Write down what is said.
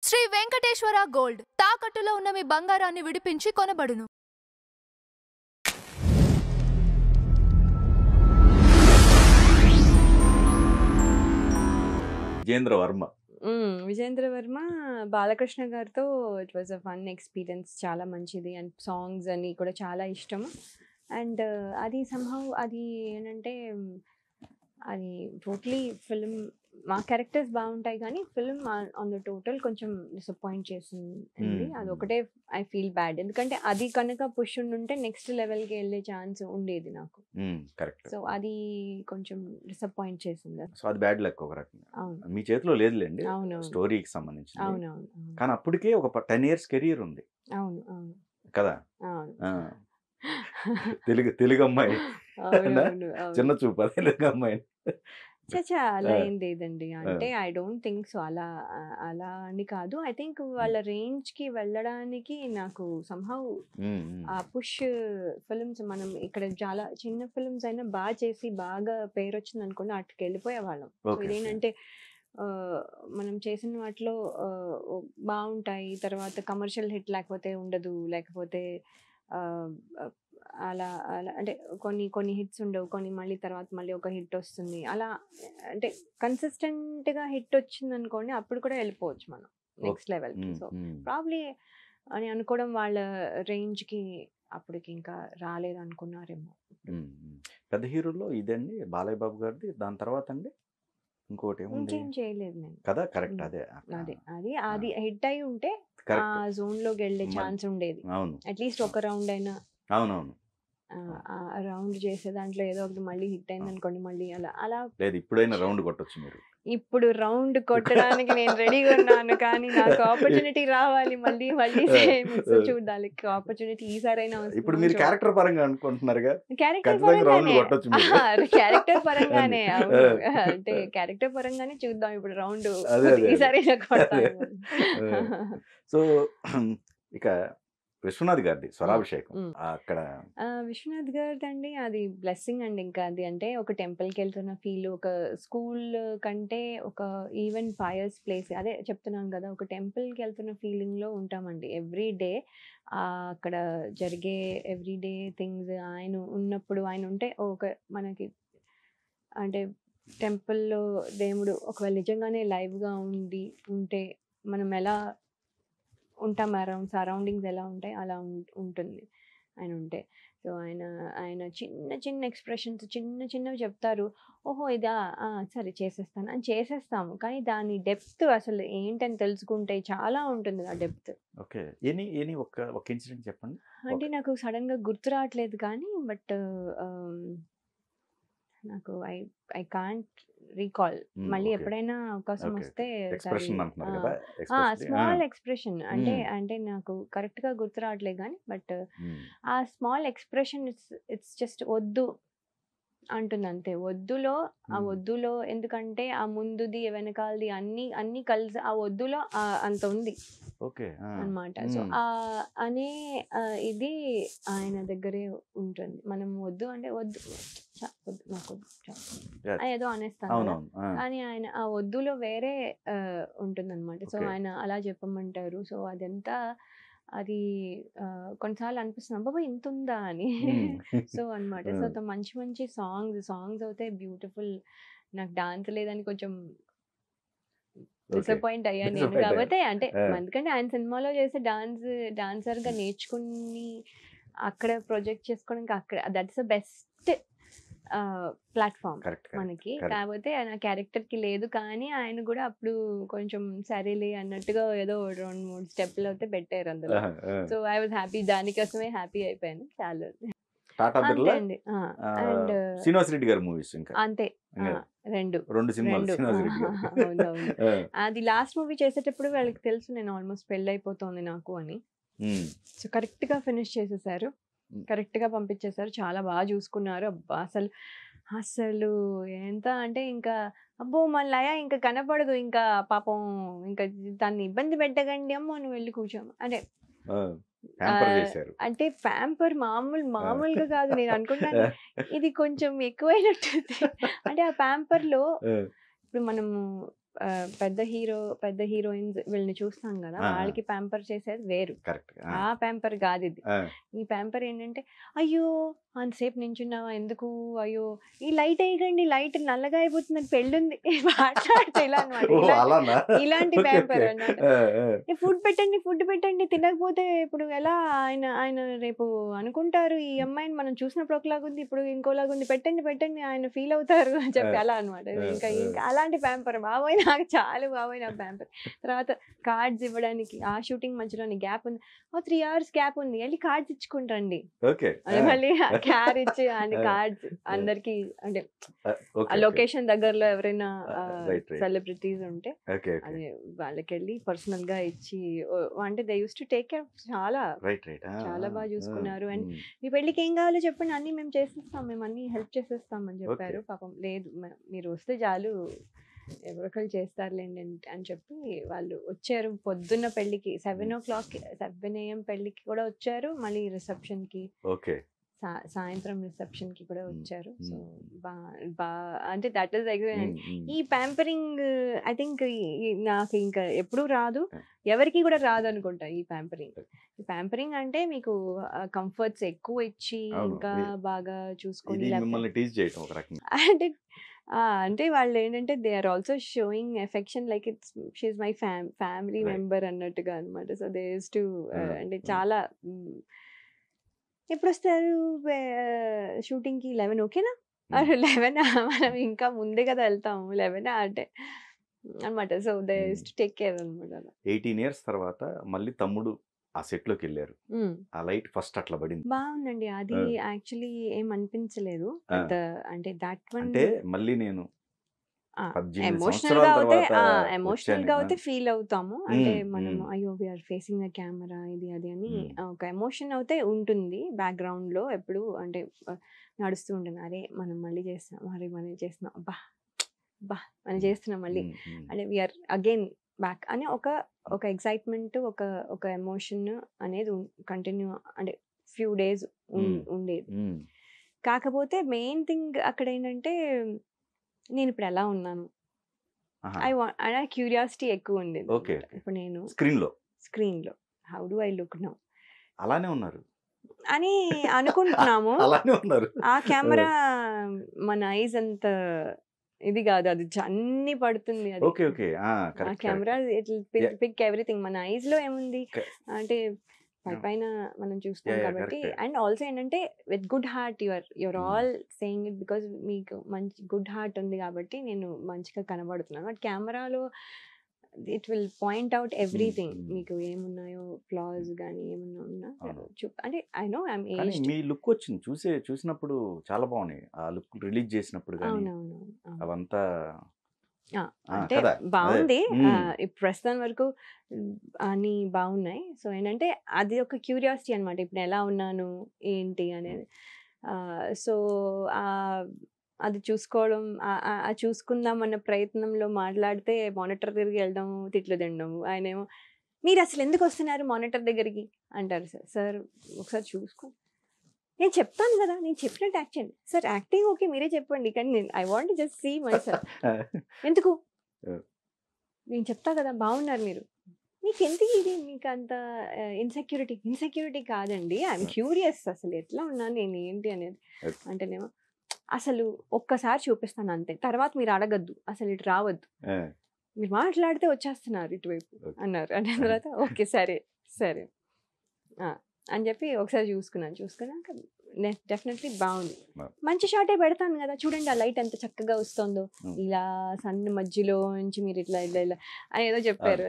Shri Venkateswara gold తాకట్టులో ఉన్న మీ బంగారాన్ని విడిపించి కొనబడును. విజేంద్ర వర్మ విజేంద్ర వర్మ బాలకృష్ణ గారితో it was a fun experience. చాలా మంచిది అండ్ సాంగ్స్ అని కూడా చాలా ఇష్టం. అండ్ అది సంహౌ అది ఏంటంటే అది టోటలీ ఫిల్మ్ మా క్యారెక్టర్స్ బాగుంటాయి కానీ ఫిల్మ్ ఆన్ ద టోటల్ కొంచెం డిసప్పాయింట్ చేసింది. అది ఒకటే ఐ ఫీల్ బ్యాడ్. ఎందుకంటే అది కనుక పుష్ ఉంటే నెక్స్ట్ లెవెల్కి వెళ్ళే ఛాన్స్ ఉండేది నాకు. సో అది కొంచెం డిసప్పాయింట్ చేసింది. సో అది బ్యాడ్ లక్ ఒక రకంగా. అవును, మీ చేతిలో లేదులేండి అవును, స్టోరీకి సంబంధించి. అవునవును, కానీ అప్పటికే ఒక 10 years కెరీర్ ఉంది అవును, అవును, కదా. అవును, తెలుగు అమ్మాయి అవునవును, చిన్న అవును. చూపు తెలుగు అమ్మాయి. చచ్చా అలా ఏం లేదండి. అంటే ఐ డోంట్ థింక్ సో. అలా అని కాదు. ఐ థింక్ వాళ్ళ రేంజ్ కి వెళ్ళడానికి నాకు సంహౌ ఆ పుష్ ఫిల్మ్స్ మనం ఇక్కడ చాలా చిన్న ఫిల్మ్స్ అయినా బాగా చేసి బాగా పేరు వచ్చింది అనుకోండి అటుకి వెళ్ళిపోయే వాళ్ళం. సో ఇదేంటంటే మనం చేసిన వాటిలో బాగుంటాయి, తర్వాత కమర్షియల్ హిట్ లేకపోతే ఉండదు, లేకపోతే అలా అలా అంటే కొన్ని హిట్స్ ఉండవు, కొన్ని మళ్ళీ తర్వాత మళ్ళీ ఒక హిట్ వస్తుంది. అలా అంటే కన్సిస్టెంట్గా హిట్ వచ్చింది అనుకోండి అప్పుడు కూడా వెళ్ళిపోవచ్చు మనం నెక్స్ట్ లెవెల్కి. సో ప్రాబ్లీ అని అనుకోవడం వాళ్ళ రేంజ్కి అప్పటికి ఇంకా రాలేదు అనుకున్నారేమో. పెద్ద హీరోలో ఇదండి బాలయ్య బాబు గారిది. దాని తర్వాత అండి ఇంకోటి ఇంకేం చేయలేదు నేను కదా. కరెక్ట్. అదే అది హిట్ అయి ఉంటే ఆ జోన్ లోకి వెళ్ళే ఛాన్స్ ఉండేది. అవును, అట్లీస్ట్ ఒక రౌండ్ అయినా. అవునవును, రౌండ్ చేసే దాంట్లో ఏదో ఒకటి మళ్ళీ హిట్ అయింది అనుకోండి, మళ్ళీ అలా అలా లేదు. ఇప్పుడైనా రౌండ్ కొట్టొచ్చు మీరు. ఇప్పుడు రౌండ్ కొట్టడానికి నేను రెడీగా ఉన్నాను, కానీ నాకు ఆపర్చునిటీ రావాలి మళ్ళీ మళ్ళీ సేమ్. సో చూడాలి ఆపర్చునిటీ ఈసారైనా. ఇప్పుడు మీరు క్యారెక్టర్ పరంగా అనుకుంటున్నారుగా, క్యారెక్టర్ రౌండ్ పరంగానే కొట్టొచ్చు మీరు. క్యారెక్టర్ పరంగానే అవును. అంటే క్యారెక్టర్ పరంగానే చూద్దాం ఇప్పుడు రౌండ్ ఈసారైనా కొడతాను. సో ఇక విశ్వనాథ్ గారిది స్వరాభిషేకం అక్కడ. విశ్వనాథ్ గారిది అండి అది బ్లెస్సింగ్ అండి. ఇంకా అది అంటే ఒక టెంపుల్కి వెళ్తున్న ఫీల్, ఒక స్కూల్ కంటే ఒక ఈవెన్ ఫైర్స్ ప్లేస్, అదే చెప్తున్నాను కదా, ఒక టెంపుల్కి వెళ్తున్న ఫీలింగ్లో ఉంటామండి ఎవ్రీ డే. అక్కడ జరిగే ఎవ్రీడే థింగ్స్ ఆయన ఉన్నప్పుడు, ఆయన ఉంటే ఒక మనకి అంటే టెంపుల్లో దేవుడు ఒకవేళ నిజంగానే లైవ్గా ఉంటే మనం ఎలా ఉంటాం, సరౌండింగ్స్ ఎలా ఉంటాయి అలా ఉంటుంది ఆయన ఉంటే. సో ఆయన చిన్న చిన్న ఎక్స్ప్రెషన్స్ చిన్నవి చెప్తారు. ఓహో ఇదా, సరే చేసేస్తాను అని చేసేస్తాము, కానీ దాని డెప్త్ అసలు ఏంటని తెలుసుకుంటే చాలా ఉంటుంది ఆ డెప్త్. ఓకే, ఒక ఇన్సిడెంట్ చెప్పండి. అంటే నాకు సడన్గా గుర్తు రావట్లేదు కానీ బట్ నాకు ఐ కాంట్ రీకాల్. మళ్ళీ ఎప్పుడైనా అవకాశం వస్తే స్మాల్ ఎక్స్ప్రెషన్ అంటే నాకు కరెక్ట్ గా గుర్తు రావట్లేదు కానీ బట్ ఆ స్మాల్ ఎక్స్ప్రెషన్ ఇట్స్ జస్ట్ వద్దు అంటుంది అంతే. ఆ వద్దులో ఎందుకంటే ఆ ముందుది వెనకాలది అన్ని కలిసి ఆ వద్దులో అంత ఉంది అన్నమాట. సో అనే ఇది ఆయన దగ్గరే ఉంటుంది. మనం వద్దు అంటే వద్దు నాకు ఏదో అనేస్తాను కదా, కానీ ఆయన ఆ వద్దులో వేరే ఉంటుందన్నమాట. సో ఆయన అలా చెప్పమంటారు. సో అదంతా అది కొన్నిసార్లు అనిపిస్తుంది బాబా ఇంత ఉందా అని. సో అన్నమాట. సో మంచి మంచి సాంగ్స్ అయితే బ్యూటిఫుల్. నాకు డాన్స్ లేదని కొంచెం డిసప్పాయింట్ అయ్యాను నేను. కాబట్టి అంటే ఎందుకంటే ఆయన సినిమాలో చేసే డాన్సర్గా నేర్చుకుని అక్కడ ప్రొజెక్ట్ చేసుకోవడానికి అక్కడ దట్స్ ద బెస్ట్ ప్లాట్ఫామ్ మనకి. కాకపోతే ఆయన క్యారెక్టర్కి లేదు, కానీ ఆయన కూడా అప్పుడు కొంచెం సరేలే అన్నట్టుగా ఏదో 2-3 స్టెప్లు అయితే పెట్టారు అందులో. సో ఐ వాజ్ హ్యాపీ, దానికోసమే హ్యాపీ అయిపోయాను చాలా. అంతే అండి. అండ్ శ్రీనివాస్ రెడ్డి గారి మూవీస్ అంతే రెండు. అవునవును. అది లాస్ట్ మూవీ చేసేటప్పుడు వాళ్ళకి తెలుసు నేను ఆల్మోస్ట్ పెళ్ళి అయిపోతుంది నాకు అని. సో కరెక్ట్ గా ఫినిష్ చేసేసారు, కరెక్ట్ గా పంపించేశారు, చాలా బాగా చూసుకున్నారు. అబ్బా అసలు ఎంత అంటే ఇంకా అబ్బో మళ్ళీ ఇంకా కనపడదు, ఇంకా పాపం ఇంకా దాన్ని ఇబ్బంది పెట్టకండి అమ్మో నువ్వు వెళ్ళి కూర్చోము అంటే అంటే ప్యాంపర్ మామూలుగా కాదు. నేను అనుకుంటాను ఇది కొంచెం ఎక్కువైనట్టుంది. అంటే ఆ ప్యాంపర్ లో ఇప్పుడు మనము పెద్ద హీరోయిన్స్ వీళ్ళని చూస్తాం కదా, వాళ్ళకి ప్యాంపర్ చేసేది వేరు. కరెక్ట్. ఆ ప్యాంపర్ కాదు ఇది. ఈ ప్యాంపర్ ఏంటంటే, అయ్యో అంతసేపు నించున్నావా ఎందుకు, అయ్యో ఈ లైట్ వేయకండి, లైట్ నల్లగా అయిపోతుంది, పెళ్ళుంది మాట్లాడితే ఇలా అనమాట. ఇలాంటి ప్యాంపర్ అన్నమాట. ఫుడ్ పెట్టండి తినకపోతే ఇప్పుడు ఎలా, ఆయన రేపు అనుకుంటారు ఈ అమ్మాయిని మనం చూసినప్పుడు ఒకలాగుంది, ఇప్పుడు ఇంకోలాగుంది, పెట్టండి ఆయన ఫీల్ అవుతారు అని చెప్పి అలా అనమాట. ఇంకా అలాంటి ప్యాంపర్ బాబోయ్, నాకు చాలా బాబోయ్ నా ప్యాంపర్. తర్వాత కార్డ్స్ ఇవ్వడానికి, ఆ షూటింగ్ మధ్యలోని గ్యాప్ ఉంది, 3 hours గ్యాప్ ఉంది, వెళ్ళి కార్డ్స్ ఇచ్చుకుంటారండి. మళ్ళీ క్యారేజ్ అండ్ కార్డ్స్ అందరికి, అంటే లొకేషన్ దగ్గరలో ఎవరైనా సెలబ్రిటీస్ ఉంటే అది వాళ్ళకి వెళ్ళి పర్సనల్ గా ఇచ్చి, అంటే they use to take care, చాలా బాగా చూసుకున్నారు. అండ్ మీ పెళ్ళికి ఏం కావాలో చెప్పండి, అన్ని మేము చేసేస్తాం, మేము అన్ని హెల్ప్ చేసేస్తాం అని చెప్పారు. పాపం లేదు మీరు వస్తే చాలు ఎవరికళ్ళు చేస్తారులేండి అని చెప్పి వాళ్ళు వచ్చారు. పొద్దున్న పెళ్ళికి 7 o'clock 7 AM పెళ్ళికి కూడా వచ్చారు, మళ్ళీ రిసెప్షన్ కి, సాయంత్రం రిసెప్షన్ కి కూడా వచ్చారు. సో అంటే దట్ ఈస్ ఎగ్జాక్ట్. ఈ ప్యాంపరింగ్ ఐ థింక్ నాకు ఇంకా ఎప్పుడు రాదు, ఎవరికి కూడా రాదు అనుకుంటా ఈ ప్యాంపరింగ్ అంటే మీకు కంఫర్ట్స్ ఎక్కువ ఇచ్చి ఇంకా బాగా చూసుకొని, అంటే వాళ్ళు ఏంటంటే they are also showing affection like it's she my family member అన్నట్టుగా అనమాట. సో దే యూస్ టు అంటే చాలా ఎప్పుడు వస్తారు షూటింగ్కి, 11 ఓకేనా, 11 మనం ఇంకా ముందే కదా వెళ్తాము, 11 అంటే అనమాట. So they use to take care అనమాట. 18 years తర్వాత మళ్ళీ తమ్ముడు ఆ సెట్ లోకి వెళ్ళారు, ఆ లైట్ ఫస్ట్ అట్లా పడింది. బాగుందండి అది, యాక్చువల్లీ ఏం అనిపించలేదు. అంటే దట్ వన్ అంటే మళ్ళీ నేను ఎమోషనల్ గా అయితే ఫీల్ అవుతాము, అంటే మనం అయ్యో వీఆర్ ఫేసింగ్ ద కెమెరా ఇది అది అని ఒక ఎమోషన్ అయితే ఉంటుంది బ్యాక్గ్రౌండ్ లో ఎప్పుడు, అంటే నడుస్తూ ఉంటుంది, అరే మనం మళ్ళీ చేస్తున్నాం, అబ్బా మనం చేస్తున్నాం మళ్ళీ, అంటే వీఆర్ అగైన్ బ్యాక్ అని ఒక ఎక్సైట్మెంట్, ఒక ఎమోషన్ అనేది కంటిన్యూ, అంటే ఫ్యూ డేస్ ఉండేది. కాకపోతే మెయిన్ థింగ్ అక్కడ ఏంటంటే, నేను ఇప్పుడు ఎలా ఉన్నాను, క్యూరియాసిటీ ఎక్కువ ఉండేది. ఇప్పుడు నేను స్క్రీన్ లో how do I look now, అలానే ఉన్నారు అని అనుకుంటున్నాము. ఆ కెమెరా మన ఐజ్ అంత ఇది కాదు, అది అన్ని పడుతుంది, అది ఆ కెమెరా ఇట్ పిక్ ఎవ్రీథింగ్. మన ఐజ్ లో ఏముంది అంటే పైన మనం చూస్తాం కాబట్టి. అండ్ ఆల్సో ఏంటంటే with good heart your all saying it because మీకు మంచి గుడ్ హార్ట్ ఉంది కాబట్టి నేను మంచిగా కనబడుతున్నాను. బట్ కెమెరాలో it will point out everything, మీకు ఏమున్నాయో ఫ్లాస్ కానీ ఏమన్నా ఉన్నా అంటే I know I'm aged. Me look వచ్చింది చూసినప్పుడు చాలా బాగున్నాయి, ఆ లుక్ రిలీజ్ చేసినప్పుడు కానీ అవంతా అంటే బాగుంది. ప్రస్తుతం వరకు అన్ని బాగున్నాయి. సో ఏంటంటే అది ఒక క్యూరియాసిటీ అనమాట, ఇప్పుడు ఎలా ఉన్నాను ఏంటి అనేది. సో అది చూసుకోవడం, చూసుకుందాం అన్న ప్రయత్నంలో మాట్లాడితే మానిటర్ దగ్గరికి వెళ్ళడం, తిట్లు తినడం. ఆయనేమో మీరు అసలు ఎందుకు వస్తున్నారు మానిటర్ దగ్గరికి అంటారు. సార్ ఒకసారి చూసుకో, నేను చెప్తాను కదా, నేను చెప్పినట్టు యాక్ట్ చేయండి సార్, యాక్టింగ్ ఓకే మీరే చెప్పండి, కానీ నేను I want just see myself. ఎందుకు నేను చెప్తా కదా బాగున్నారు మీరు, మీకు ఎందుకు ఇది, మీకు అంత ఇన్సెక్యూరిటీ కాదండి, ఐఎమ్ క్యూరియస్ అసలు ఎట్లా ఉన్నాను నేను ఏంటి అనేది. అంటేనేమో అసలు ఒక్కసారి చూపిస్తాను అంతే, తర్వాత మీరు అడగద్దు, అసలు ఇటు రావద్దు, మీరు మాట్లాడితే వచ్చేస్తున్నారు ఇటువైపు అన్నారు. అంటే తర్వాత ఓకే సరే అని చెప్పి ఒకసారి చూసుకున్నాక డెఫినెట్లీ బాగుంది. మంచి షాటే పెడతాను కదా, చూడండి ఆ లైట్ ఎంత చక్కగా వస్తుందో, ఇలా సన్ మధ్యలో నుంచి మీరు ఇట్లా అని ఏదో చెప్పారు.